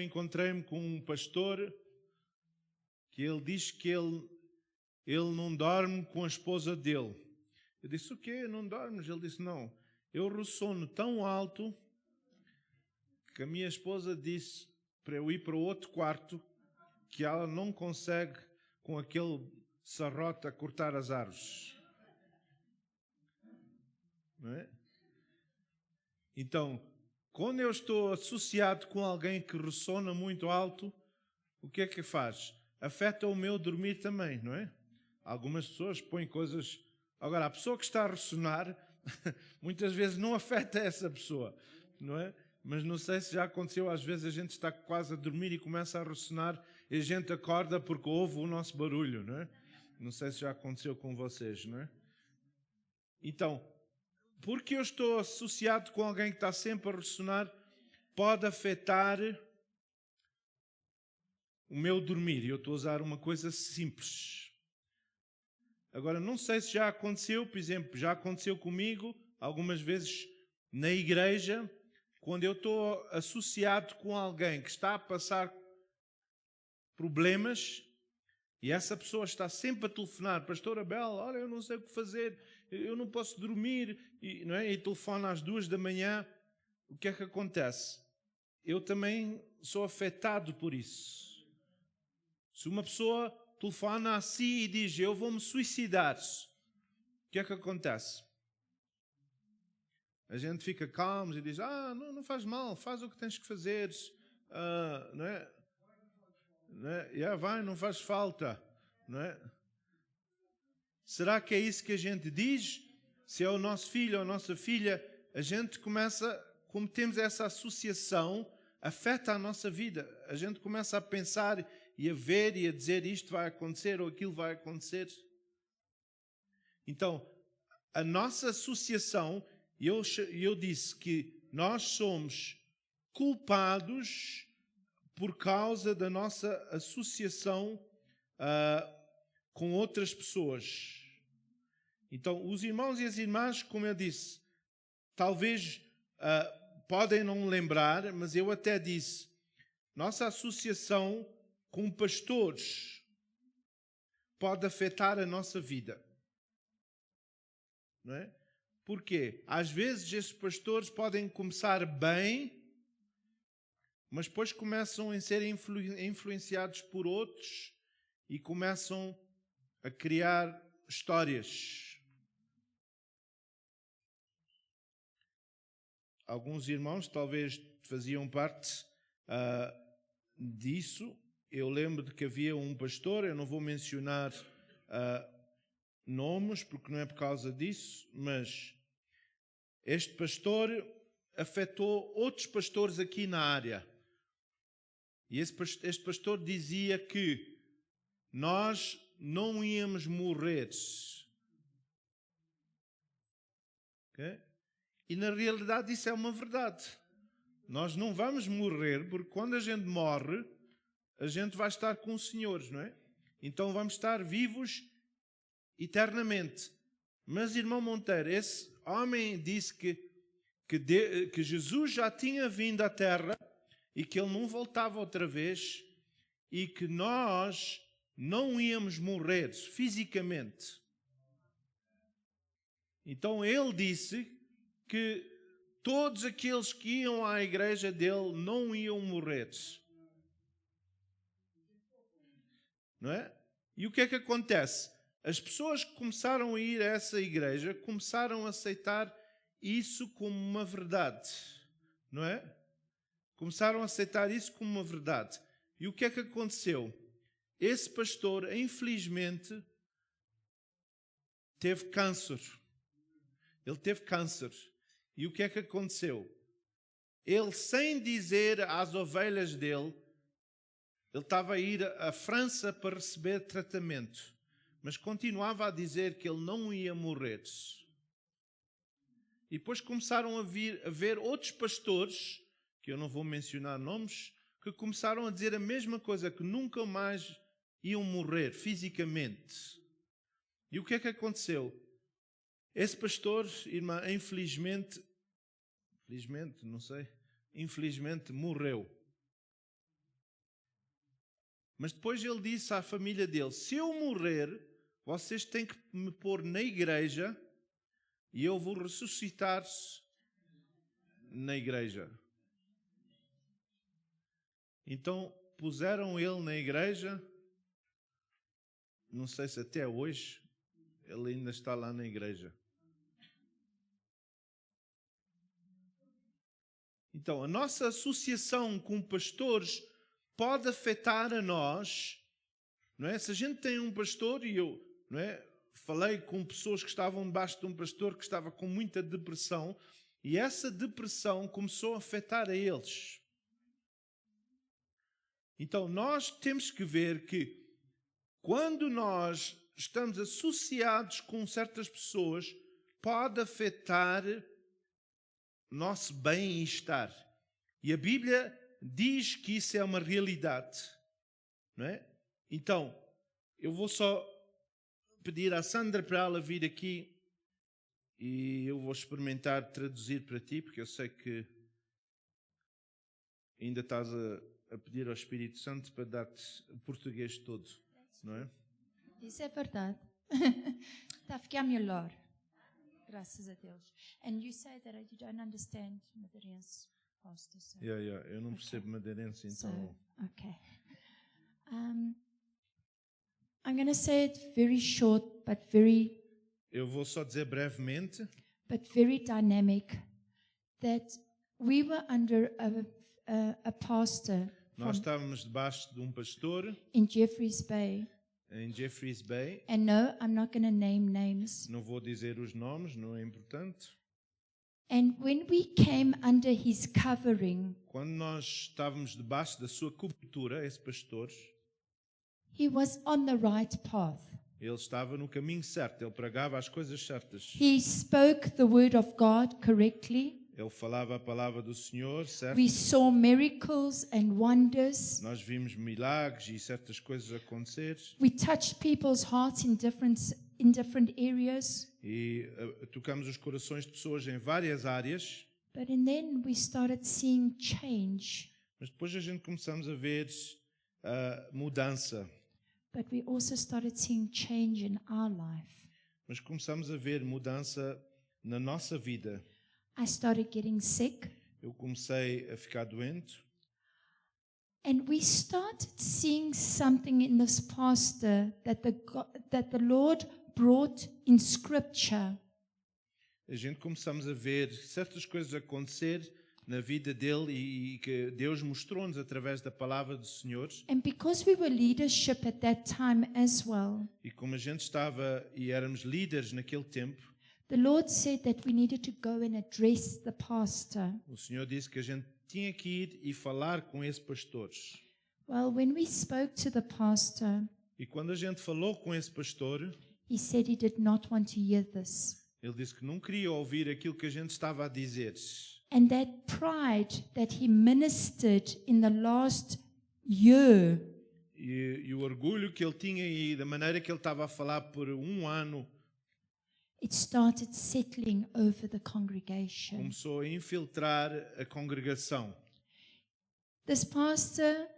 encontrei-me com um pastor que ele diz que ele não dorme com a esposa dele. Eu disse, o quê? Não dormes? Ele disse, não. Eu ressono tão alto que a minha esposa disse para eu ir para o outro quarto que ela não consegue com aquele serrote a cortar as árvores. Não é? Então, quando eu estou associado com alguém que ressona muito alto, o que é que faz? Afeta o meu dormir também, não é? Algumas pessoas põem coisas... Agora, a pessoa que está a ressonar, muitas vezes não afeta essa pessoa, não é? Mas não sei se já aconteceu, às vezes a gente está quase a dormir e começa a ressonar e a gente acorda porque ouve o nosso barulho, não é? Não sei se já aconteceu com vocês, não é? Então, porque eu estou associado com alguém que está sempre a ressonar, pode afetar o meu dormir. Eu estou a usar uma coisa simples. Agora, não sei se já aconteceu, por exemplo, já aconteceu comigo algumas vezes na igreja, quando eu estou associado com alguém que está a passar problemas e essa pessoa está sempre a telefonar, Pastor Abel, olha, eu não sei o que fazer, eu não posso dormir, não é? E telefona às 2 da manhã, o que é que acontece? Eu também sou afetado por isso. Se uma pessoa telefona a si e diz, eu vou-me suicidar, o que é que acontece? A gente fica calmo e diz, não faz mal, faz o que tens que fazer, não é? Não é? Vai, não faz falta, não é? Será que é isso que a gente diz? Se é o nosso filho ou a nossa filha, a gente começa, como temos essa associação, afeta a nossa vida. A gente começa a pensar e a ver e a dizer isto vai acontecer ou aquilo vai acontecer. Então, a nossa associação, eu disse que nós somos culpados por causa da nossa associação com outras pessoas. Então, os irmãos e as irmãs, como eu disse, talvez podem não lembrar, mas eu até disse, nossa associação com pastores pode afetar a nossa vida. Não é? Porquê? Às vezes esses pastores podem começar bem, mas depois começam a ser influenciados por outros e começam a criar histórias. Alguns irmãos talvez faziam parte disso. Eu lembro de que havia um pastor, eu não vou mencionar nomes, porque não é por causa disso, mas este pastor afetou outros pastores aqui na área. E este pastor dizia que nós não íamos morrer. Okay? E na realidade isso é uma verdade. Nós não vamos morrer, porque quando a gente morre, a gente vai estar com o Senhor, não é? Então vamos estar vivos eternamente. Mas, irmão Monteiro, esse homem disse que Jesus já tinha vindo à Terra e que ele não voltava outra vez e que nós não íamos morrer fisicamente. Então ele disse que todos aqueles que iam à igreja dele não iam morrer. Não é? E o que é que acontece? As pessoas que começaram a ir a essa igreja começaram a aceitar isso como uma verdade. Não é? Começaram a aceitar isso como uma verdade. E o que é que aconteceu? Esse pastor, infelizmente, teve câncer. Ele teve câncer. E o que é que aconteceu? Ele, sem dizer às ovelhas dele, ele estava a ir à França para receber tratamento, mas continuava a dizer que ele não ia morrer. E depois começaram a ver outros pastores, que eu não vou mencionar nomes, que começaram a dizer a mesma coisa, que nunca mais iam morrer fisicamente. E o que é que aconteceu? Esse pastor, irmã, infelizmente morreu. Mas depois ele disse à família dele: se eu morrer, vocês têm que me pôr na igreja e eu vou ressuscitar na igreja. Então puseram ele na igreja. Não sei se até hoje ele ainda está lá na igreja. Então, a nossa associação com pastores pode afetar a nós, não é? Se a gente tem um pastor, e eu, não é? Falei com pessoas que estavam debaixo de um pastor que estava com muita depressão, e essa depressão começou a afetar a eles. Então, nós temos que ver que quando nós estamos associados com certas pessoas, pode afetar nosso bem-estar. E a Bíblia diz que isso é uma realidade, não é? Então, eu vou só pedir à Sandra para ela vir aqui e eu vou experimentar traduzir para ti, porque eu sei que ainda estás a pedir ao Espírito Santo para dar-te o português todo, não é? Isso é verdade. Está a ficar melhor. Graças a Deus. And you say that you don't understand Madeirense, Pastor. So. Eu não percebo madeirense, então... Okay. I'm going to say it very short, but very... Eu vou só dizer brevemente. But very dynamic. That we were under a pastor Nós estávamos debaixo de um pastor in Jeffreys Bay. Em Jeffreys Bay. And no, I'm not going to name names. Não vou dizer os nomes, não é importante. And when we came under his covering, quando nós estávamos debaixo da sua cobertura, esse pastor, he was on the right path. Ele estava no caminho certo, ele pregava as coisas certas. He spoke the word of God correctly. Ele falava a palavra do Senhor, certo? We saw miracles and wonders. Nós vimos milagres e certas coisas acontecer. We touched people's hearts in different areas. E tocamos os corações de pessoas em várias áreas. But then we started seeing change. Mas depois a gente começamos a ver mudança. But we also started seeing change in our life. Mas começamos a ver mudança na nossa vida. I started getting sick. Eu comecei a ficar doente. And we started seeing something in this pastor that the Lord brought in Scripture. A gente começamos a ver certas coisas acontecer na vida dele e que Deus mostrou-nos através da palavra do Senhor. And because we were leadership at that time as well. E como a gente estava e éramos líderes naquele tempo, the Lord said that we needed to go and address the pastor. O Senhor disse que a gente tinha que ir e falar com esse pastor. Well, when we spoke to the pastor, e quando a gente falou com esse pastor, he said he did not want to hear this. Ele disse que não queria ouvir aquilo que a gente estava a dizer. And that pride that he ministered in the last year. E o orgulho que ele tinha e da maneira que ele estava a falar por um ano, it started settling over the congregation. Começou a infiltrar a congregação. This pastor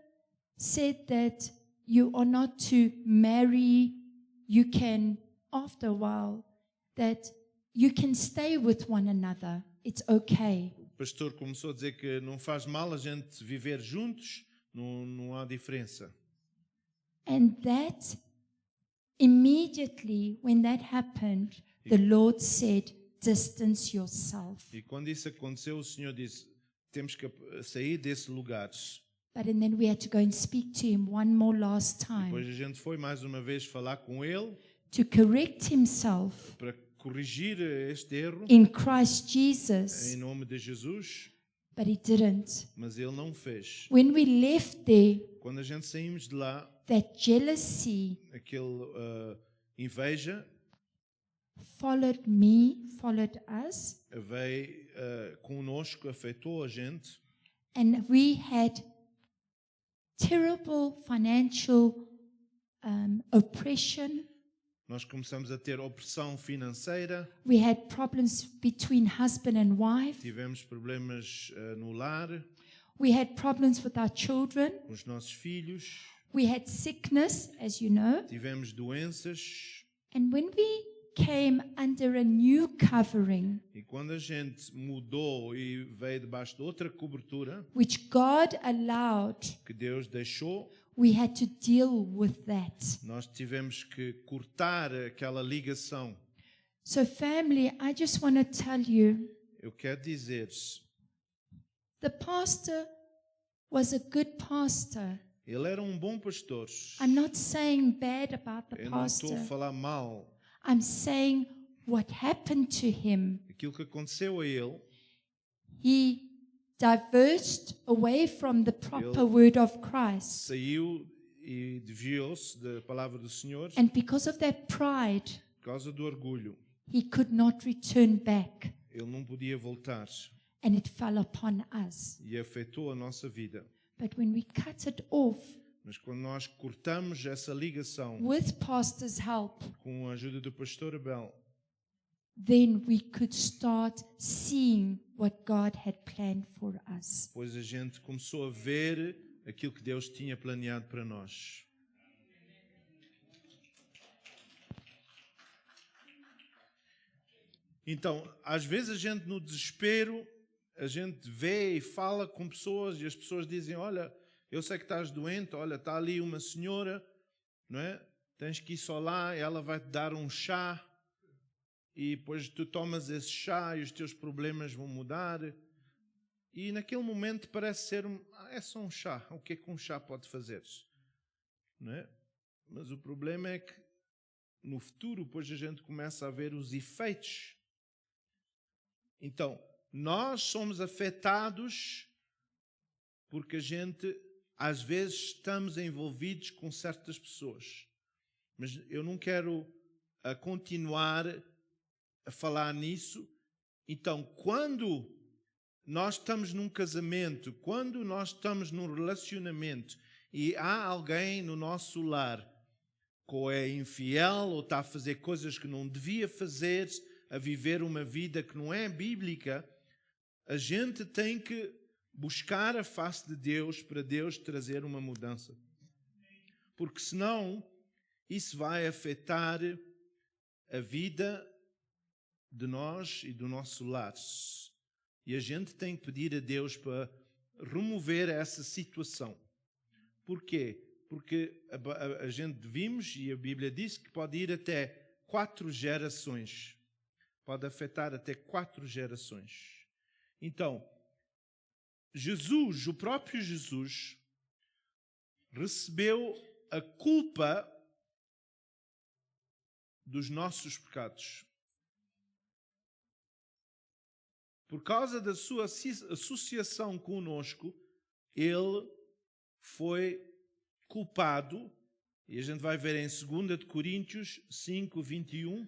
said that you are not to marry, you can, after a while, that you can stay with one another. It's okay. O pastor começou a dizer que não faz mal a gente viver juntos, não há diferença. And that, immediately when that happened, the Lord said, distance yourself. E quando isso aconteceu, o Senhor disse, temos que sair desse lugar. But and then we had to go and speak to him one more last time. Depois a gente foi mais uma vez falar com ele to correct himself para corrigir este erro in Christ Jesus. em nome de Jesus. But he didn't. Mas ele não fez. When we left there, quando a gente saímos de lá, that jealousy, aquele inveja, followed us, veio conosco, afetou a gente. And we had terrible financial oppression. Nós começamos a ter opressão financeira. We had problems between husband and wife. Tivemos problemas no lar. We had problems with our children. Com os nossos filhos. We had sickness, as you know. tivemos doenças, And when we came under a new covering, e quando a gente mudou e veio debaixo de outra cobertura which God allowed, que Deus deixou, we had to deal with that. nós tivemos que cortar aquela ligação. So, family, I just want to tell you, Eu quero dizer, the pastor was a good pastor. ele era um bom pastor. I'm not saying bad about the Eu não estou a pastor. falar mal. I'm saying what happened to him. Aquilo que aconteceu a ele, He diverged away from the proper word of Christ. saiu e desviou-se da palavra do Senhor And because of that pride, por causa do orgulho. he could not return back. Ele não podia voltar And it fell upon us. e afetou a nossa vida. But when we cut it off Mas quando nós cortamos essa ligação with pastor's help, com a ajuda do pastor Abel, then we could start seeing what God had planned for us. pois a gente começou a ver aquilo que Deus tinha planeado para nós. Então, às vezes a gente no desespero, a gente vê e fala com pessoas e as pessoas dizem, olha, eu sei que estás doente, olha, está ali uma senhora, não é? Tens que ir só lá, ela vai te dar um chá e depois tu tomas esse chá e os teus problemas vão mudar. E naquele momento parece ser, é só um chá, o que é que um chá pode fazer? Não é? Mas o problema é que no futuro, depois a gente começa a ver os efeitos. Então, nós somos afetados porque a gente, às vezes, estamos envolvidos com certas pessoas. Mas eu não quero continuar a falar nisso. Então, quando nós estamos num casamento, quando nós estamos num relacionamento e há alguém no nosso lar que é infiel ou está a fazer coisas que não devia fazer, a viver uma vida que não é bíblica, a gente tem que buscar a face de Deus para Deus trazer uma mudança. Porque senão isso vai afetar a vida de nós e do nosso lar. E a gente tem que pedir a Deus para remover essa situação. Porquê? Porque a gente vimos, e a Bíblia diz que pode ir até 4 gerações. Pode afetar até 4 gerações. Então, Jesus, o próprio Jesus, recebeu a culpa dos nossos pecados. Por causa da sua associação conosco, ele foi culpado, e a gente vai ver em 2 de Coríntios 5, 21.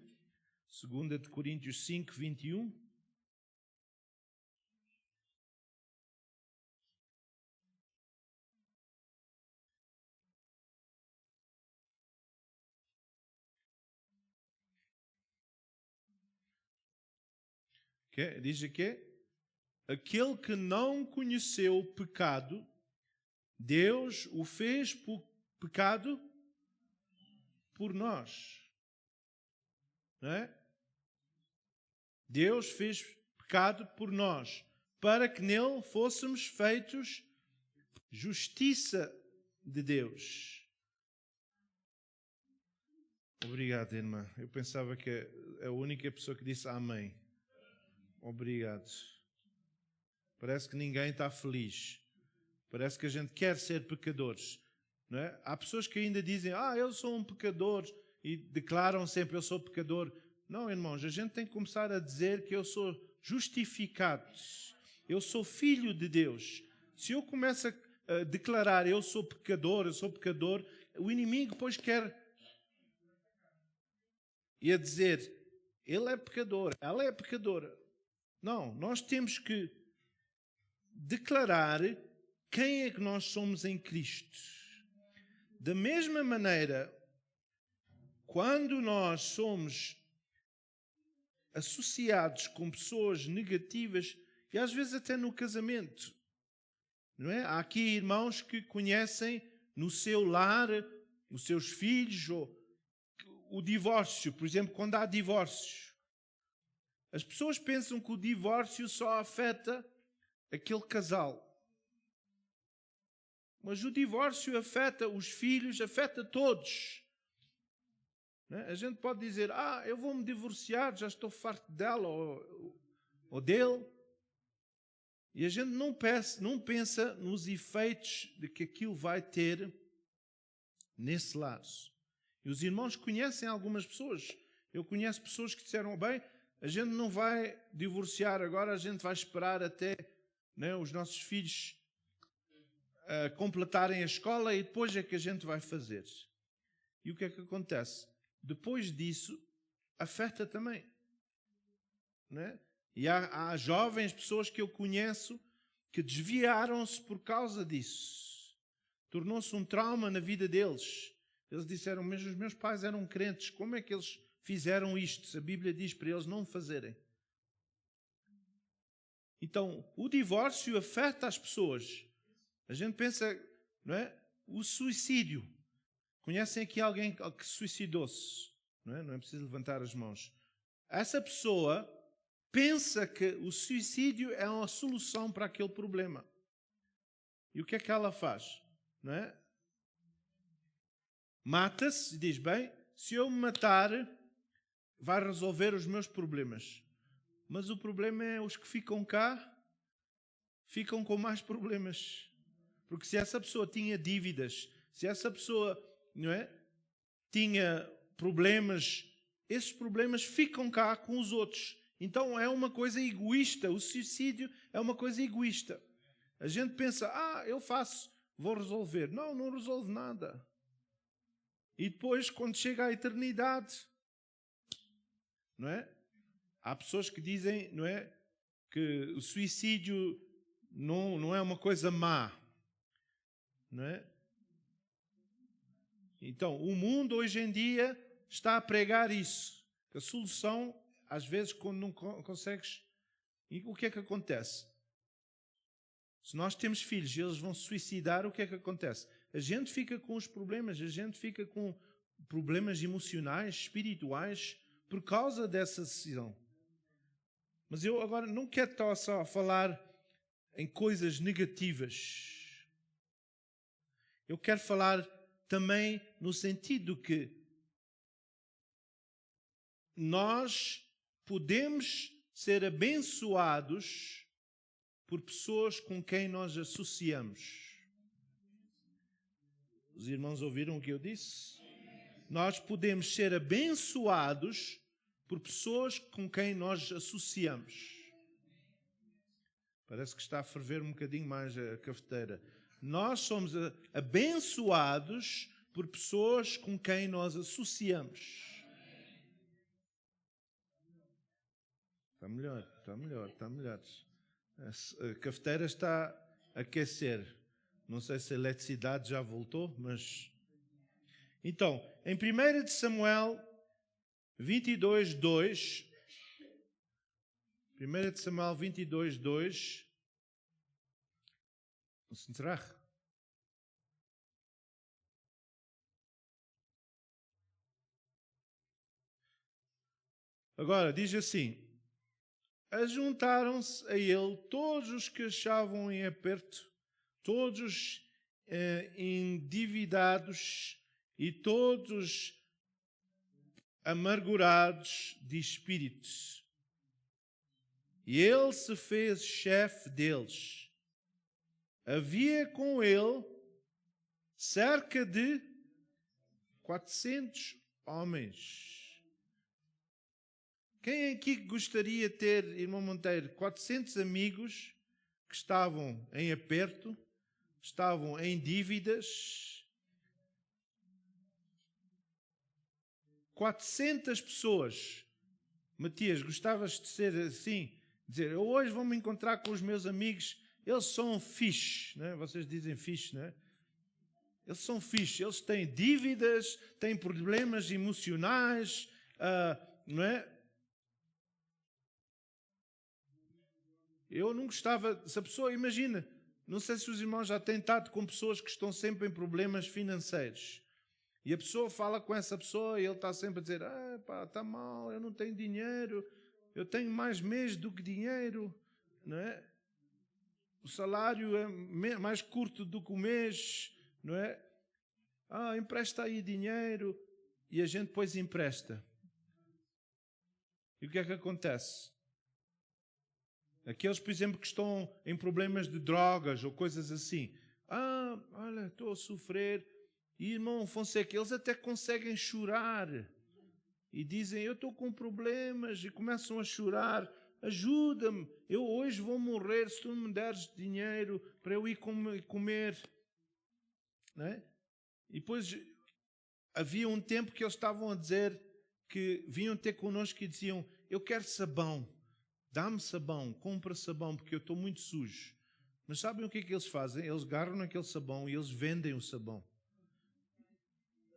2 de Coríntios 5, 21. Diz aqui, aquele que não conheceu o pecado, Deus o fez pecado por nós. Não é? Deus fez pecado por nós, para que nele fôssemos feitos justiça de Deus. Obrigado, irmã. Eu pensava que a única pessoa que disse amém. Obrigado. Parece que ninguém está feliz. Parece que a gente quer ser pecadores. Não é? Há pessoas que ainda dizem, eu sou um pecador, e declaram sempre, eu sou pecador. Não, irmãos, a gente tem que começar a dizer que eu sou justificado. Eu sou filho de Deus. Se eu começo a declarar, eu sou pecador, o inimigo depois quer e a dizer, ele é pecador, ela é pecadora. Não, nós temos que declarar quem é que nós somos em Cristo. Da mesma maneira, quando nós somos associados com pessoas negativas, e às vezes até no casamento, não é? Há aqui irmãos que conhecem no seu lar, os seus filhos, ou o divórcio, por exemplo, quando há divórcios. As pessoas pensam que o divórcio só afeta aquele casal. Mas o divórcio afeta os filhos, afeta todos. A gente pode dizer, eu vou-me divorciar, já estou farto dela ou dele. E a gente não pensa nos efeitos de que aquilo vai ter nesse lado. E os irmãos conhecem algumas pessoas. Eu conheço pessoas que disseram, bem, a gente não vai divorciar agora, a gente vai esperar até os nossos filhos completarem a escola e depois é que a gente vai fazer. E o que é que acontece? Depois disso, afeta também. Não é? E há jovens, pessoas que eu conheço, que desviaram-se por causa disso. Tornou-se um trauma na vida deles. Eles disseram, mas os meus pais eram crentes, como é que eles fizeram isto? Se a Bíblia diz para eles não fazerem. Então, o divórcio afeta as pessoas. A gente pensa, não é? O suicídio. Conhecem aqui alguém que suicidou-se? Não é preciso levantar as mãos. Essa pessoa pensa que o suicídio é uma solução para aquele problema. E o que é que ela faz? Não é? Mata-se e diz, bem, se eu me matar, vai resolver os meus problemas. Mas o problema é os que ficam cá, ficam com mais problemas. Porque se essa pessoa tinha dívidas, se essa pessoa, não é, tinha problemas, esses problemas ficam cá com os outros. Então é uma coisa egoísta. O suicídio é uma coisa egoísta. A gente pensa, eu faço, vou resolver. Não, não resolve nada. E depois, quando chega à eternidade, não é? Há pessoas que dizem, não é, que o suicídio não é uma coisa má. Não é? Então, o mundo hoje em dia está a pregar isso. A solução, às vezes, quando não consegues... E o que é que acontece? Se nós temos filhos e eles vão se suicidar, o que é que acontece? A gente fica com os problemas, a gente fica com problemas emocionais, espirituais, por causa dessa decisão. Mas eu agora não quero estar só a falar em coisas negativas. Eu quero falar também no sentido que nós podemos ser abençoados por pessoas com quem nós associamos. Os irmãos ouviram o que eu disse? Nós podemos ser abençoados por pessoas com quem nós associamos. Parece que está a ferver um bocadinho mais a cafeteira. Nós somos abençoados por pessoas com quem nós associamos. Está melhor, está melhor, está melhor. A cafeteira está a aquecer. Não sei se a eletricidade já voltou, mas... Então, em 1 de Samuel 22, 2... 1 de Samuel 22, 2... Vamos entrar? Agora, diz assim: ajuntaram-se a ele todos os que achavam em aperto, todos endividados e todos amargurados de espírito. E ele se fez chefe deles. Havia com ele cerca de 400 homens. Quem aqui gostaria de ter, irmão Monteiro, 400 amigos que estavam em aperto, estavam em dívidas? 400 pessoas. Matias, gostavas de ser assim? Dizer, eu hoje vou me encontrar com os meus amigos, eles são fixe, não é? Vocês dizem fixe, não é? Eles são fixe, eles têm dívidas, têm problemas emocionais, não é? Eu não gostava, se a pessoa, imagina, não sei se os irmãos já têm estado com pessoas que estão sempre em problemas financeiros. E a pessoa fala com essa pessoa e ele está sempre a dizer, pá, está mal, eu não tenho dinheiro, eu tenho mais mês do que dinheiro, não é? O salário é mais curto do que o mês, não é? Empresta aí dinheiro. E a gente depois empresta. E o que é que acontece? Aqueles, por exemplo, que estão em problemas de drogas ou coisas assim. Olha, estou a sofrer. E, irmão Fonseca, eles até conseguem chorar. E dizem, eu estou com problemas. E começam a chorar. Ajuda-me, eu hoje vou morrer se tu me deres dinheiro para eu ir comer. Não é? E depois havia um tempo que eles estavam a dizer que vinham ter connosco e diziam, eu quero sabão, dá-me sabão, compra sabão, porque eu estou muito sujo. Mas sabem o que é que eles fazem? Eles agarram naquele sabão e eles vendem o sabão.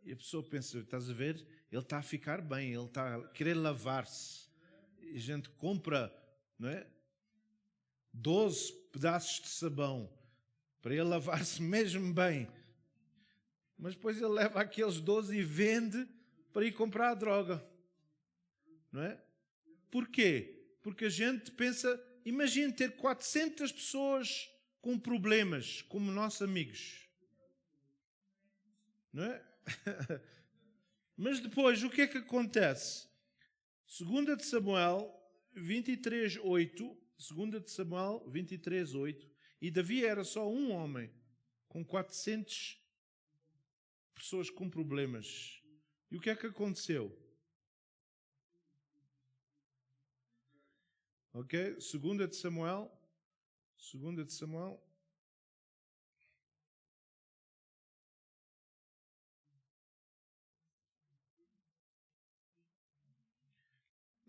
E a pessoa pensa, estás a ver? Ele está a ficar bem, ele está a querer lavar-se. E a gente compra, não é? 12 pedaços de sabão para ele lavar-se mesmo bem. Mas depois ele leva aqueles 12 e vende para ir comprar a droga. Não é? Porquê? Porque a gente pensa, imagine ter 400 pessoas com problemas, como nossos amigos. Não é? Mas depois, o que é que acontece? 2 de Samuel 23:8, 2 de Samuel 23:8, e Davi era só um homem, com 400 pessoas com problemas. E o que é que aconteceu? Ok? 2 de Samuel.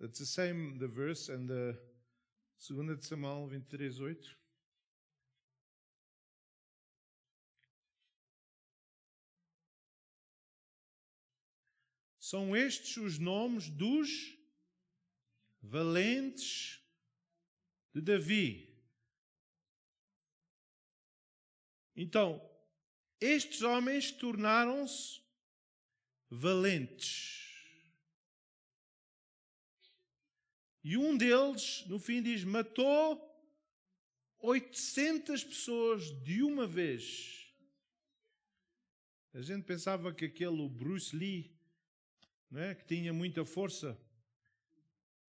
It's the same, the verse, and the 2 de Samuel 23:8. São estes os nomes dos valentes de Davi. Então, estes homens tornaram-se valentes. E um deles, no fim, diz, matou 800 pessoas de uma vez. A gente pensava que aquele Bruce Lee, não é, que tinha muita força.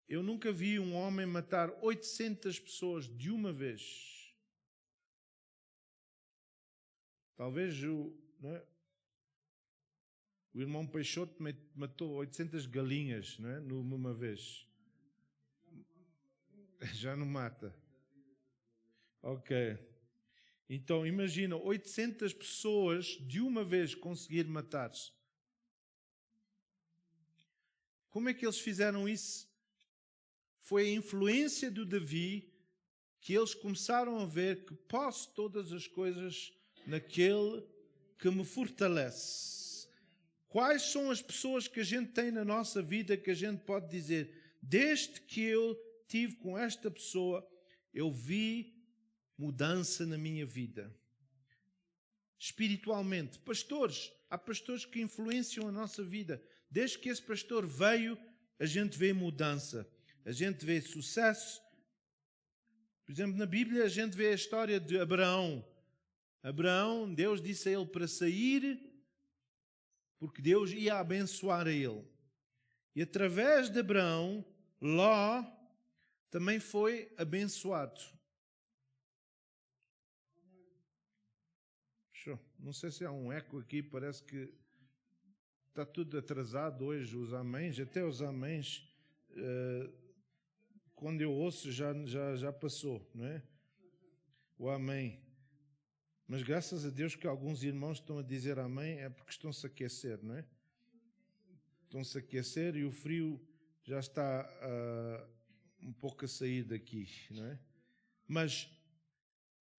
Eu nunca vi um homem matar 800 pessoas de uma vez. Talvez não é, o irmão Peixoto matou 800 galinhas, não é, numa vez. Já não mata. Ok. Então, imagina, 800 pessoas de uma vez conseguir matar-se. Como é que eles fizeram isso? Foi a influência do Davi que eles começaram a ver que posso todas as coisas naquele que me fortalece. Quais são as pessoas que a gente tem na nossa vida que a gente pode dizer, desde que eu tive com esta pessoa, eu vi mudança na minha vida. Espiritualmente. Pastores, há pastores que influenciam a nossa vida. Desde que esse pastor veio, a gente vê mudança. A gente vê sucesso. Por exemplo, na Bíblia a gente vê a história de Abraão. Abraão, Deus disse a ele para sair, porque Deus ia abençoar a ele. E através de Abraão, Ló também foi abençoado. Não sei se há um eco aqui, parece que está tudo atrasado hoje, os améns, até os améns, quando eu ouço já passou, não é? O amém. Mas graças a Deus que alguns irmãos estão a dizer amém, é porque estão-se a aquecer, não é? Estão-se a aquecer e o frio já está um pouco a sair daqui, não é? Mas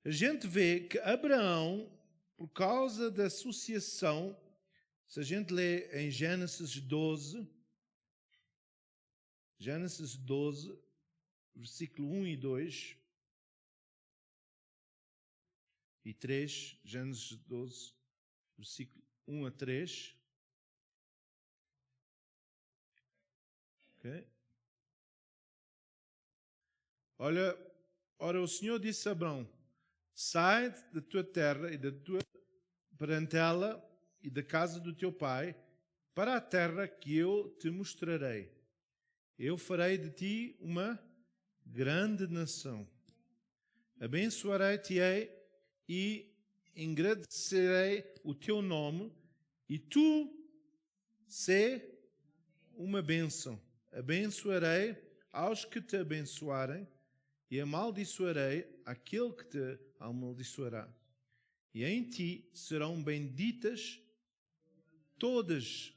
a gente vê que Abraão, por causa da associação, se a gente lê em Gênesis 12, versículo 1 e 2, e 3, Gênesis 12, versículo 1 a 3. Okay. Ora o Senhor disse a Abrão: sai da tua terra e da tua parentela e da casa do teu pai para a terra que eu te mostrarei. Eu farei de ti uma grande nação. Abençoarei-te-ei e engrandecerei o teu nome, e tu sê uma bênção. Abençoarei aos que te abençoarem e amaldiçoarei aquele que te amaldiçoará. E em ti serão benditas todas,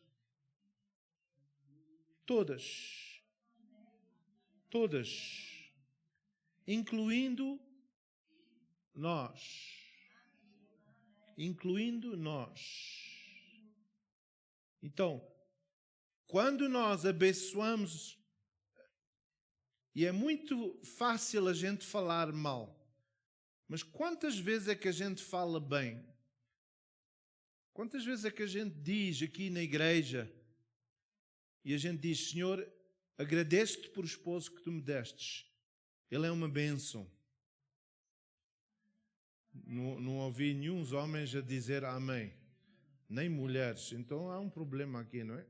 incluindo nós. Então, quando nós abençoamos, e é muito fácil a gente falar mal, mas quantas vezes é que a gente fala bem? Quantas vezes é que a gente diz aqui na igreja, e a gente diz: Senhor, agradeço-te por o esposo que tu me destes. Ele é uma bênção. Não ouvi nenhum homens a dizer amém. Nem mulheres. Então há um problema aqui, não é?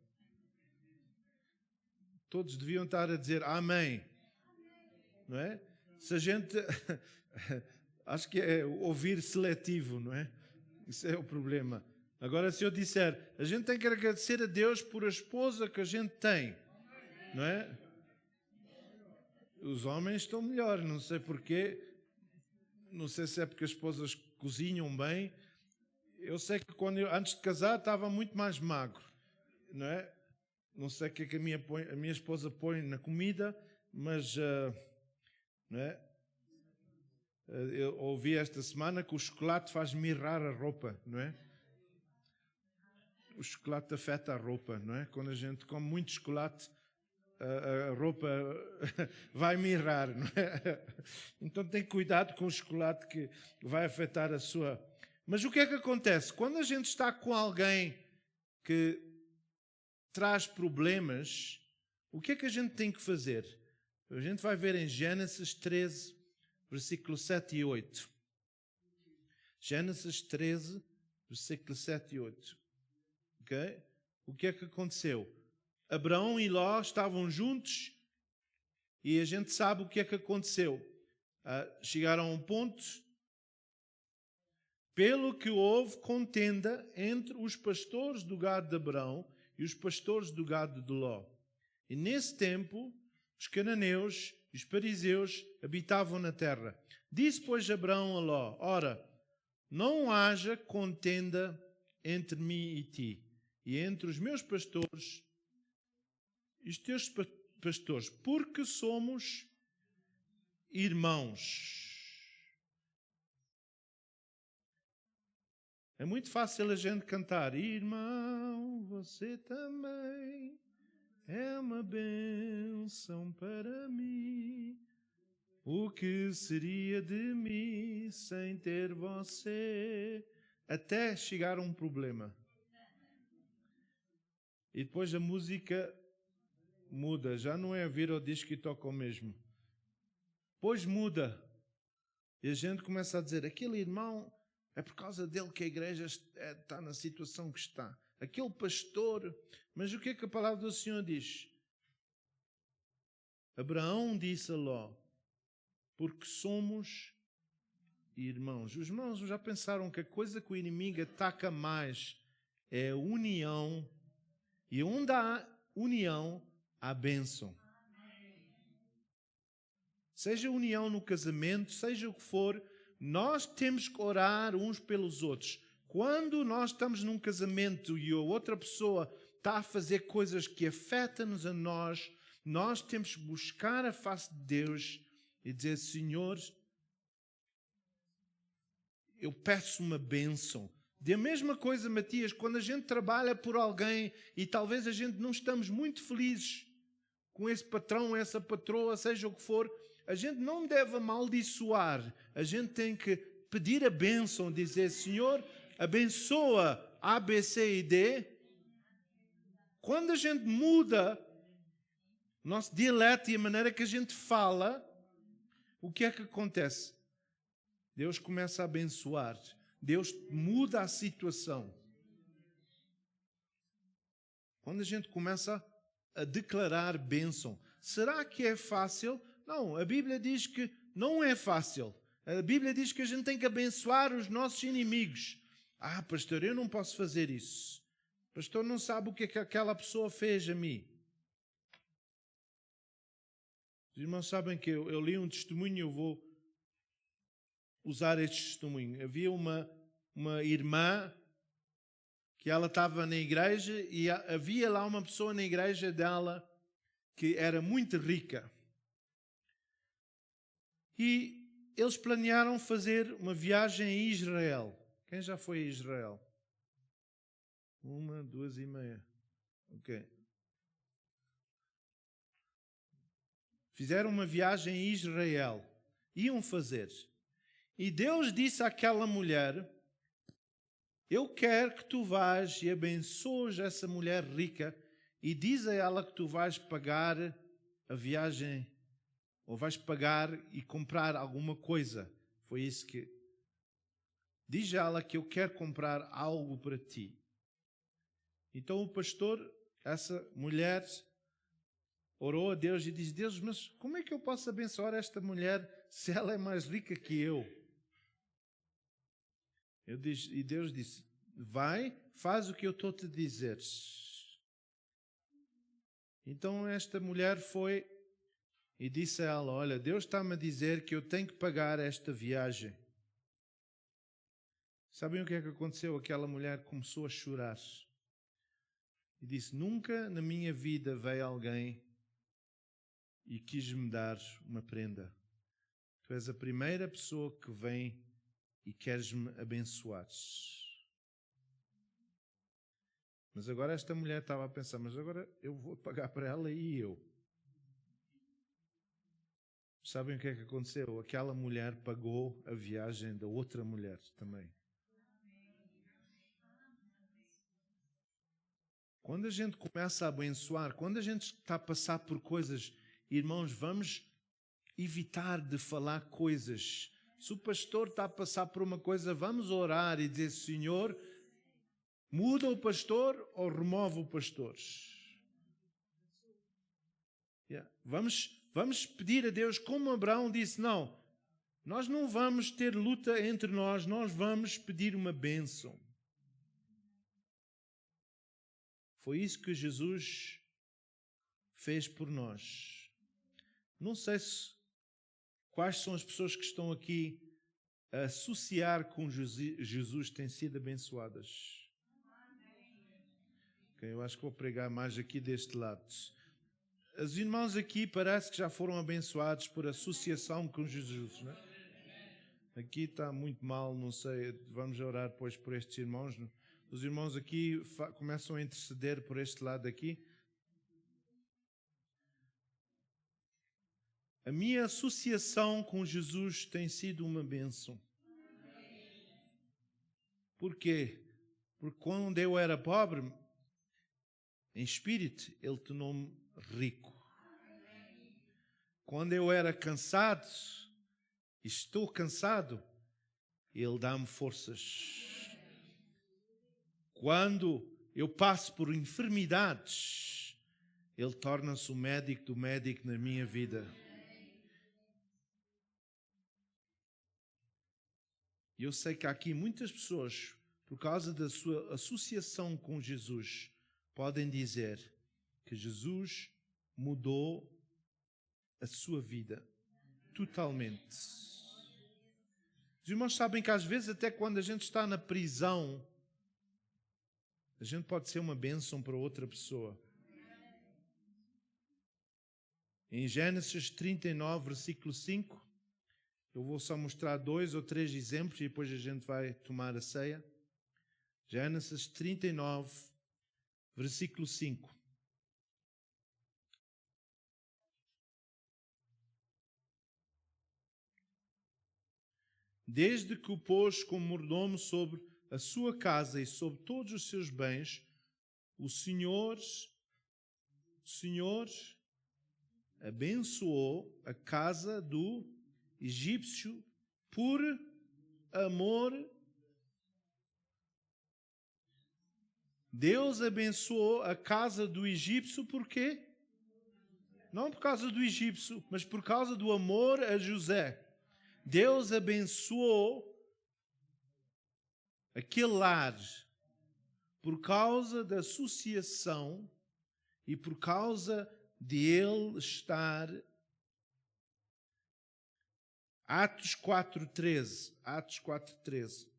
Todos deviam estar a dizer amém. Não é? Se a gente... Acho que é ouvir seletivo, não é? Isso é o problema. Agora, se eu disser, a gente tem que agradecer a Deus por a esposa que a gente tem, não é? Os homens estão melhor, não sei porquê. Não sei se é porque as esposas cozinham bem. Eu sei que antes de casar estava muito mais magro, não é? Não sei o que é que a minha esposa põe na comida, mas não é? Eu ouvi esta semana que o chocolate faz mirrar a roupa, não é? O chocolate afeta a roupa, não é? Quando a gente come muito chocolate, a roupa vai mirrar, não é? Então tem cuidado com o chocolate que vai afetar a sua... Mas o que é que acontece? Quando a gente está com alguém que traz problemas, o que é que a gente tem que fazer? A gente vai ver em Gênesis 13, versículo 7 e 8. Gênesis 13, versículo 7 e 8. Okay? O que é que aconteceu? Abraão e Ló estavam juntos e a gente sabe o que é que aconteceu. Chegaram a um ponto pelo que houve contenda entre os pastores do gado de Abraão e os pastores do gado de Ló. E nesse tempo, os cananeus e os fariseus habitavam na terra. Disse, pois, Abraão a Ló: ora, não haja contenda entre mim e ti, e entre os meus pastores e os teus pastores, porque somos irmãos. É muito fácil a gente cantar: irmão, você também é uma bênção para mim. O que seria de mim sem ter você? Até chegar a um problema. E depois a música muda. Já não é vir ao disco e toca o mesmo. Depois muda. E a gente começa a dizer: aquele irmão, é por causa dele que a igreja está na situação que está. Aquele pastor. Mas o que é que a palavra do Senhor diz? Abraão disse a Ló: porque somos irmãos. Os irmãos já pensaram que a coisa que o inimigo ataca mais é a união. E onde há união, há bênção. Seja união no casamento, seja o que for, nós temos que orar uns pelos outros. Quando nós estamos num casamento e a outra pessoa está a fazer coisas que afetam-nos a nós, nós temos que buscar a face de Deus e dizer: Senhor, eu peço uma bênção. Da mesma coisa, Matias, quando a gente trabalha por alguém e talvez a gente não estamos muito felizes com esse patrão, essa patroa, seja o que for, a gente não deve amaldiçoar. A gente tem que pedir a bênção, dizer, Senhor, abençoa A, B, C e D. Quando a gente muda nosso dialeto e a maneira que a gente fala, o que é que acontece? Deus começa a abençoar. Deus muda a situação. Quando a gente começa a declarar bênção. Será que é fácil? Não, a Bíblia diz que não é fácil. A Bíblia diz que a gente tem que abençoar os nossos inimigos. Ah, pastor, eu não posso fazer isso. Pastor, não sabe o que é que aquela pessoa fez a mim. Os irmãos sabem que eu li um testemunho e eu vou usar este testemunho. Havia uma irmã que ela estava na igreja e havia lá uma pessoa na igreja dela que era muito rica. E eles planearam fazer uma viagem a Israel. Quem já foi a Israel? 1, 2 e meia. Ok. Fizeram uma viagem a Israel. Iam fazer. E Deus disse àquela mulher, eu quero que tu vás e abençoes essa mulher rica e diz a ela que tu vais pagar a viagem ou vais pagar e comprar alguma coisa. Foi isso que... Diz a ela que eu quero comprar algo para ti. Então o pastor, essa mulher, orou a Deus e disse, Deus, mas como é que eu posso abençoar esta mulher se ela é mais rica que eu? E Deus disse, vai, faz o que eu estou a te dizer. Então esta mulher foi e disse a ela, olha, Deus está-me a dizer que eu tenho que pagar esta viagem. Sabem o que é que aconteceu? Aquela mulher começou a chorar. E disse, nunca na minha vida veio alguém e quis-me dar uma prenda. Tu és a primeira pessoa que vem e queres-me abençoar. Mas agora esta mulher estava a pensar, mas agora eu vou pagar para ela e eu. Sabem o que é que aconteceu? Aquela mulher pagou a viagem da outra mulher também. Quando a gente começa a abençoar, quando a gente está a passar por coisas, irmãos, vamos evitar de falar coisas. Se o pastor está a passar por uma coisa, vamos orar e dizer, Senhor, muda o pastor ou remove o pastor? Vamos pedir a Deus, como Abraão disse, não, nós não vamos ter luta entre nós vamos pedir uma bênção. Foi isso que Jesus fez por nós. Não sei quais são as pessoas que estão aqui a associar com Jesus têm sido abençoadas. Okay, eu acho que vou pregar mais aqui deste lado. Os irmãos aqui parece que já foram abençoados por associação com Jesus, não é? Aqui está muito mal, não sei, vamos orar depois por estes irmãos. Os irmãos aqui começam a interceder por este lado aqui. A minha associação com Jesus tem sido uma bênção. Por quê? Porque quando eu era pobre, em espírito, Ele tornou-me rico. Quando eu era cansado, e estou cansado, Ele dá-me forças. Quando eu passo por enfermidades, Ele torna-se o médico do médico na minha vida. E eu sei que há aqui muitas pessoas, por causa da sua associação com Jesus, podem dizer que Jesus mudou a sua vida totalmente. Os irmãos sabem que às vezes até quando a gente está na prisão, a gente pode ser uma bênção para outra pessoa. Em Gênesis 39, versículo 5, eu vou só mostrar 2 ou 3 exemplos e depois a gente vai tomar a ceia. Gênesis 39, versículo 5. desde que o pôs como mordomo sobre a sua casa e sobre todos os seus bens, o Senhor abençoou a casa do egípcio por amor. Deus abençoou a casa do egípcio por quê? Não por causa do egípcio, mas por causa do amor a José. Deus abençoou aquele lar por causa da associação e por causa de ele estar. Atos 4:13. Atos 4:13.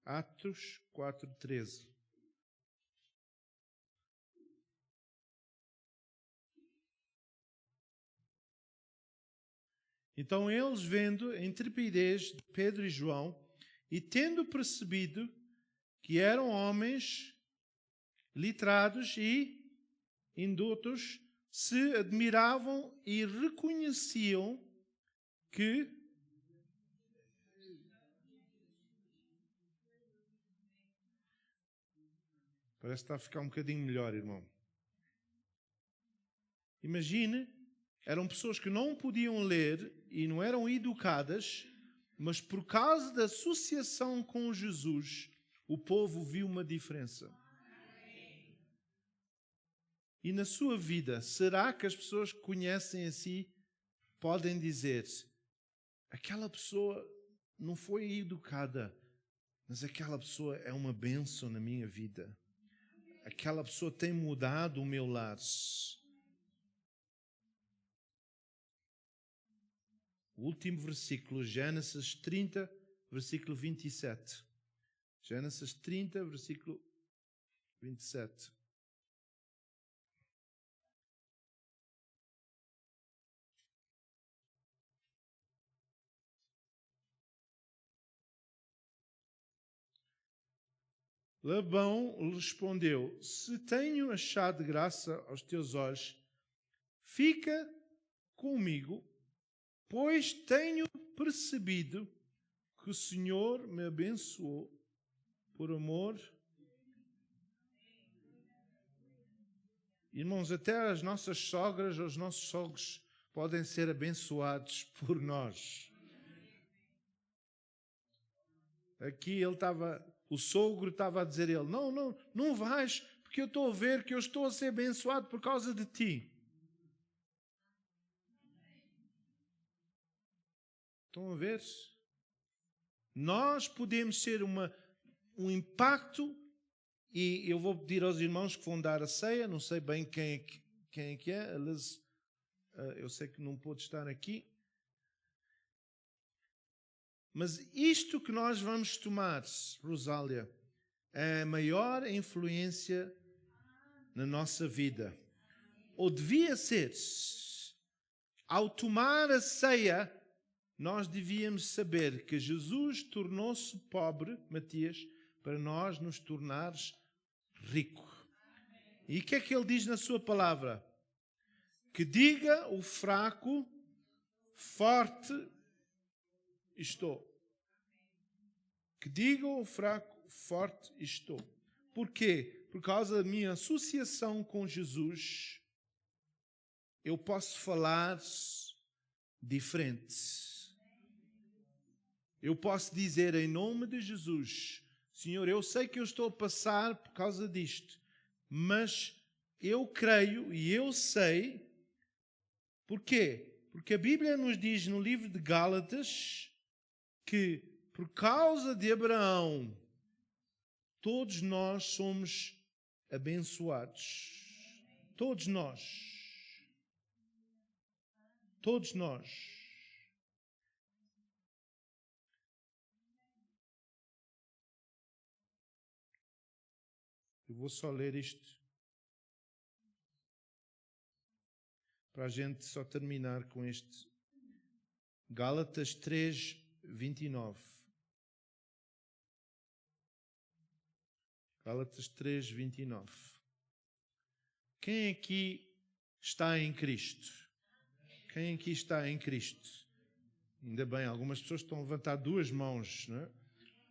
Atos 4:13. Então eles, vendo a intrepidez de Pedro e João, e tendo percebido que eram homens letrados e indutos, se admiravam e reconheciam que parece que está a ficar um bocadinho melhor, irmão. Imagine, eram pessoas que não podiam ler e não eram educadas, mas por causa da associação com Jesus, o povo viu uma diferença. E na sua vida, será que as pessoas que conhecem a si podem dizer: aquela pessoa não foi educada, mas aquela pessoa é uma bênção na minha vida. Aquela pessoa tem mudado o meu lar. O último versículo, Gênesis 30, versículo 27. Gênesis 30, versículo 27. Labão respondeu: se tenho achado graça aos teus olhos, fica comigo, pois tenho percebido que o Senhor me abençoou por amor. Irmãos, até as nossas sogras, os nossos sogros podem ser abençoados por nós. Aqui o sogro estava a dizer a ele: não vais, porque eu estou a ver que eu estou a ser abençoado por causa de ti. Estão a ver? Nós podemos ser um impacto, e eu vou pedir aos irmãos que vão dar a ceia, não sei bem quem é que é, eu sei que não pôde estar aqui, mas isto que nós vamos tomar, Rosália, é a maior influência na nossa vida. Ou devia ser. Ao tomar a ceia, nós devíamos saber que Jesus tornou-se pobre, Matias, para nós nos tornares rico. E o que é que ele diz na sua palavra? Que diga o fraco, forte estou. Que diga o fraco, forte estou. Por quê? Por causa da minha associação com Jesus, eu posso falar diferente. Eu posso dizer em nome de Jesus: Senhor, eu sei que eu estou a passar por causa disto, mas eu creio e eu sei. Porquê? Porque a Bíblia nos diz no livro de Gálatas que por causa de Abraão todos nós somos abençoados. Todos nós. Todos nós. Eu vou só ler isto para a gente só terminar com este. Gálatas 3, 29. Gálatas 3, 29. Quem aqui está em Cristo? Quem aqui está em Cristo? Ainda bem, algumas pessoas estão a levantar duas mãos, não é?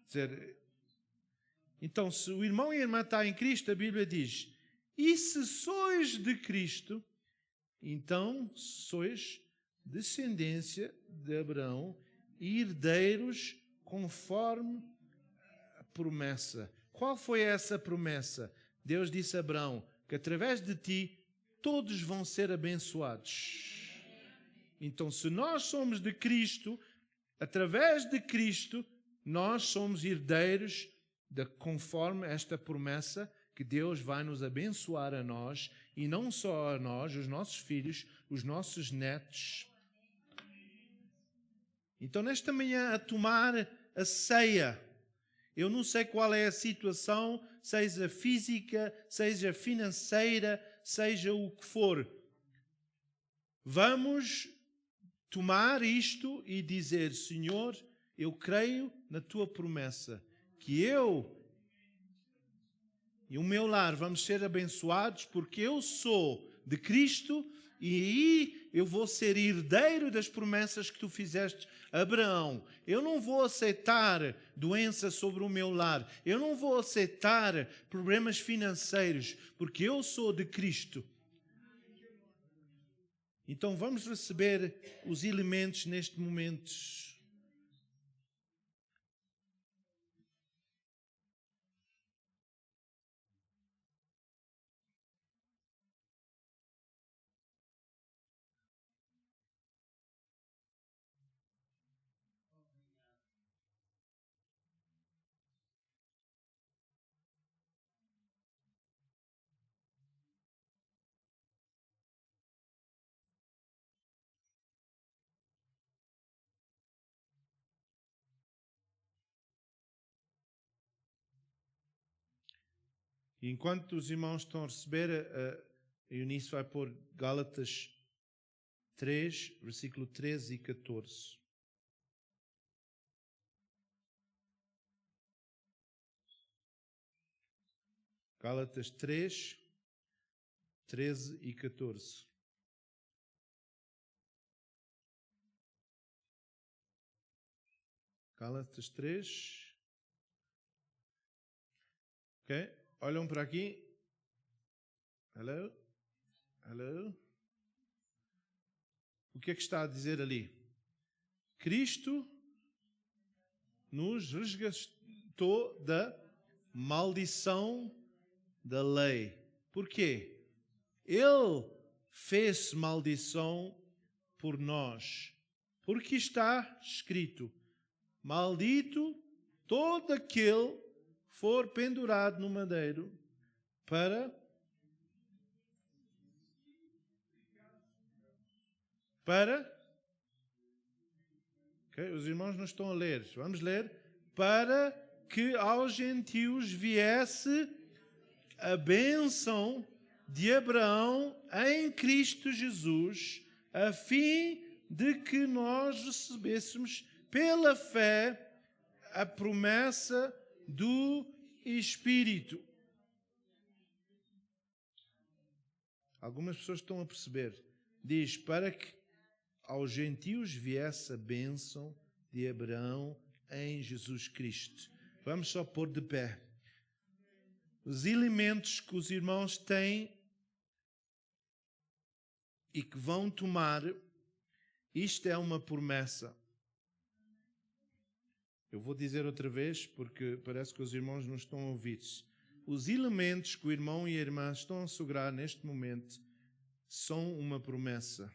Dizer, então, se o irmão e a irmã estão em Cristo, a Bíblia diz, e se sois de Cristo, então sois descendência de Abraão e herdeiros conforme a promessa. Qual foi essa promessa? Deus disse a Abraão que através de ti todos vão ser abençoados. Então, se nós somos de Cristo, através de Cristo, nós somos herdeiros conforme esta promessa que Deus vai nos abençoar a nós, e não só a nós, os nossos filhos, os nossos netos. Então, nesta manhã, a tomar a ceia, eu não sei qual é a situação, seja física, seja financeira, seja o que for. Vamos tomar isto e dizer, Senhor, eu creio na tua promessa, que eu e o meu lar vamos ser abençoados porque eu sou de Cristo e aí eu vou ser herdeiro das promessas que tu fizeste a Abraão. Eu não vou aceitar doença sobre o meu lar. Eu não vou aceitar problemas financeiros porque eu sou de Cristo. Então vamos receber os elementos neste momento. E enquanto os irmãos estão a receber, a Eunice vai pôr Gálatas 3, versículo 13 e 14. Gálatas 3, 13 e 14. Gálatas 3. Ok? Olham para aqui. Hello? Hello? O que é que está a dizer ali? Cristo nos resgatou da maldição da lei. Por quê? Ele fez maldição por nós. Porque está escrito, maldito todo aquele que for pendurado no madeiro para okay, os irmãos não estão a ler. Vamos ler. Para que aos gentios viesse a bênção de Abraão em Cristo Jesus, a fim de que nós recebêssemos pela fé a promessa do Espírito. Algumas pessoas estão a perceber. Diz, para que aos gentios viesse a bênção de Abraão em Jesus Cristo. Vamos só pôr de pé. Os elementos que os irmãos têm e que vão tomar, isto é uma promessa. Eu vou dizer outra vez, porque parece que os irmãos não estão a ouvir. Os elementos que o irmão e a irmã estão a segurar neste momento são uma promessa.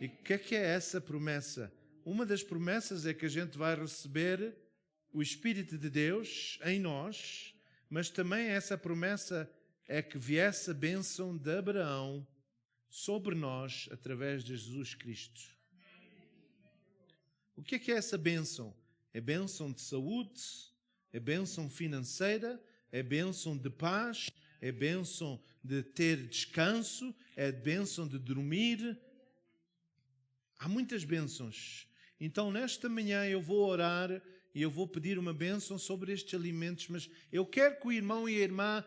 E o que é essa promessa? Uma das promessas é que a gente vai receber o Espírito de Deus em nós, mas também essa promessa é que viesse a bênção de Abraão sobre nós através de Jesus Cristo. O que é essa bênção? É bênção de saúde, é bênção financeira, é bênção de paz, é bênção de ter descanso, é bênção de dormir. Há muitas bênçãos. Então, nesta manhã eu vou orar e eu vou pedir uma bênção sobre estes alimentos, mas eu quero que o irmão e a irmã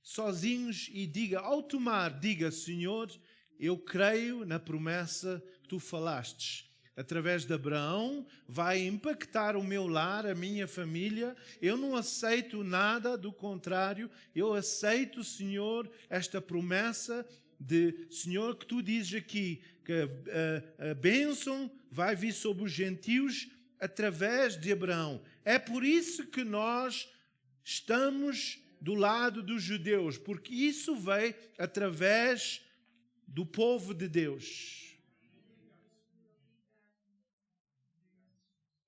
sozinhos e diga, ao tomar, diga, Senhor, eu creio na promessa que tu falastes. Através de Abraão, vai impactar o meu lar, a minha família. Eu não aceito nada do contrário. Eu aceito, Senhor, esta promessa de, Senhor, que tu dizes aqui, que a bênção vai vir sobre os gentios através de Abraão. É por isso que nós estamos do lado dos judeus, porque isso veio através do povo de Deus.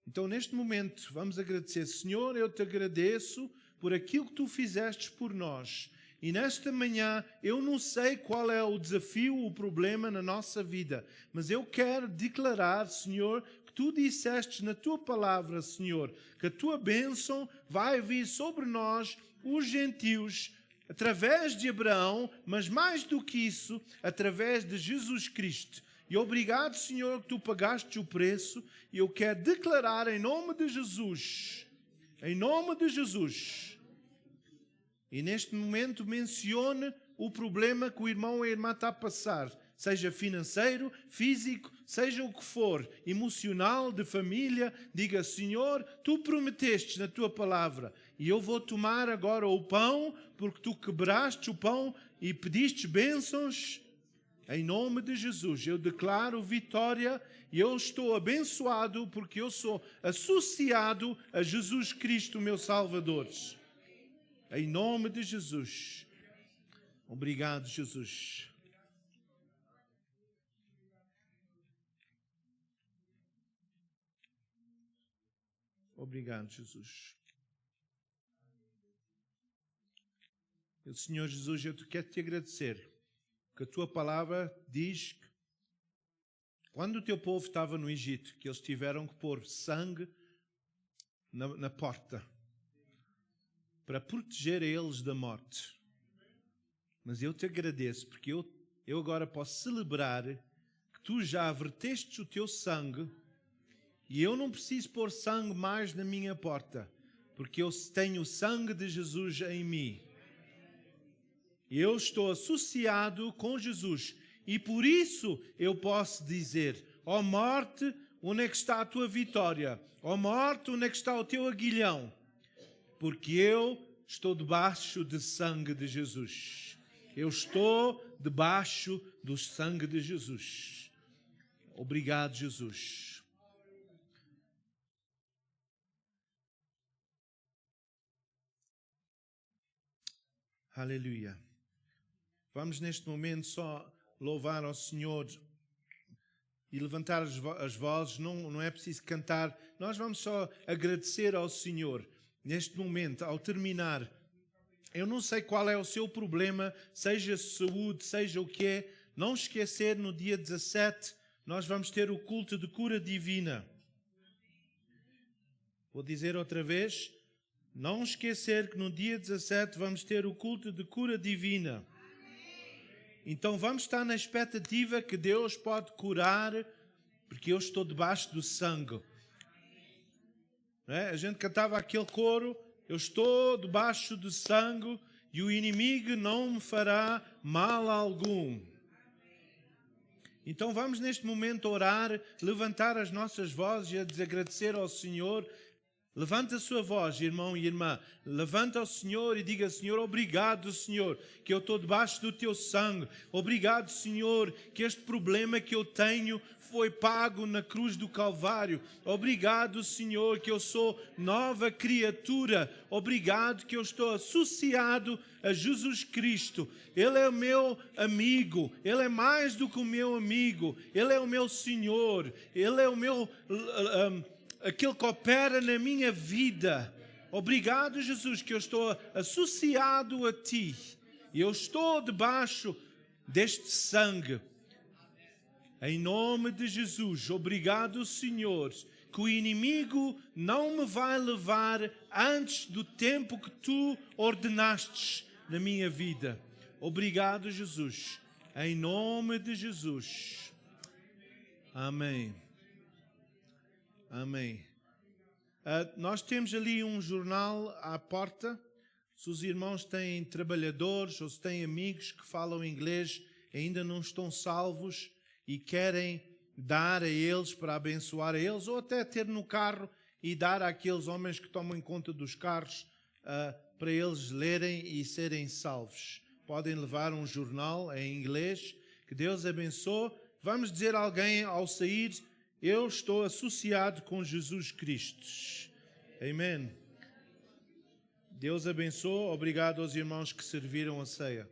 Então, neste momento, vamos agradecer. Senhor, eu te agradeço por aquilo que tu fizeste por nós. E nesta manhã, eu não sei qual é o desafio, o problema na nossa vida, mas eu quero declarar, Senhor, que tu disseste na tua palavra, Senhor, que a tua bênção vai vir sobre nós, os gentios, através de Abraão, mas mais do que isso, através de Jesus Cristo. E obrigado, Senhor, que tu pagaste o preço. E eu quero declarar em nome de Jesus, e neste momento mencione o problema que o irmão ou a irmã está a passar, seja financeiro, físico, seja o que for, emocional, de família. Diga, Senhor, tu prometeste na tua palavra, e eu vou tomar agora o pão, porque tu quebraste o pão e pediste bênçãos. Em nome de Jesus, eu declaro vitória e eu estou abençoado porque eu sou associado a Jesus Cristo, meu Salvador. Em nome de Jesus. Obrigado, Jesus. Obrigado, Jesus. Senhor Jesus, eu quero te agradecer, que a tua palavra diz que quando o teu povo estava no Egito, que eles tiveram que pôr sangue na porta para proteger eles da morte. Mas eu te agradeço, porque eu agora posso celebrar que tu já verteste o teu sangue e eu não preciso pôr sangue mais na minha porta, porque eu tenho o sangue de Jesus em mim. Eu estou associado com Jesus e por isso eu posso dizer, ó morte, onde é que está a tua vitória? Ó morte, onde é que está o teu aguilhão? Porque eu estou debaixo do sangue de Jesus. Eu estou debaixo do sangue de Jesus. Obrigado, Jesus. Aleluia. Vamos neste momento só louvar ao Senhor e levantar as vozes. Não é preciso cantar. Nós vamos só agradecer ao Senhor. Neste momento, ao terminar, eu não sei qual é o seu problema, seja saúde, seja o que é. Não esquecer, no dia 17, nós vamos ter o culto de cura divina. Vou dizer outra vez. Não esquecer que no dia 17 vamos ter o culto de cura divina. Então vamos estar na expectativa que Deus pode curar, porque eu estou debaixo do sangue. A gente cantava aquele coro, eu estou debaixo do sangue e o inimigo não me fará mal algum. Então vamos neste momento orar, levantar as nossas vozes e agradecer ao Senhor. Levanta a sua voz, irmão e irmã. Levanta ao Senhor e diga, Senhor, obrigado, Senhor, que eu estou debaixo do teu sangue. Obrigado, Senhor, que este problema que eu tenho foi pago na cruz do Calvário. Obrigado, Senhor, que eu sou nova criatura. Obrigado que eu estou associado a Jesus Cristo. Ele é o meu amigo. Ele é mais do que o meu amigo. Ele é o meu Senhor. Ele é o meu... aquele que opera na minha vida. Obrigado, Jesus, que eu estou associado a Ti. E eu estou debaixo deste sangue. Em nome de Jesus, obrigado, Senhor, que o inimigo não me vai levar antes do tempo que Tu ordenastes na minha vida. Obrigado, Jesus. Em nome de Jesus. Amém. Amém. Nós temos ali um jornal à porta. Se os irmãos têm trabalhadores ou se têm amigos que falam inglês e ainda não estão salvos e querem dar a eles para abençoar a eles, ou até ter no carro e dar àqueles homens que tomam conta dos carros para eles lerem e serem salvos. Podem levar um jornal em inglês. Que Deus abençoe. Vamos dizer a alguém ao sair: eu estou associado com Jesus Cristo. Amém. Deus abençoe. Obrigado aos irmãos que serviram a ceia.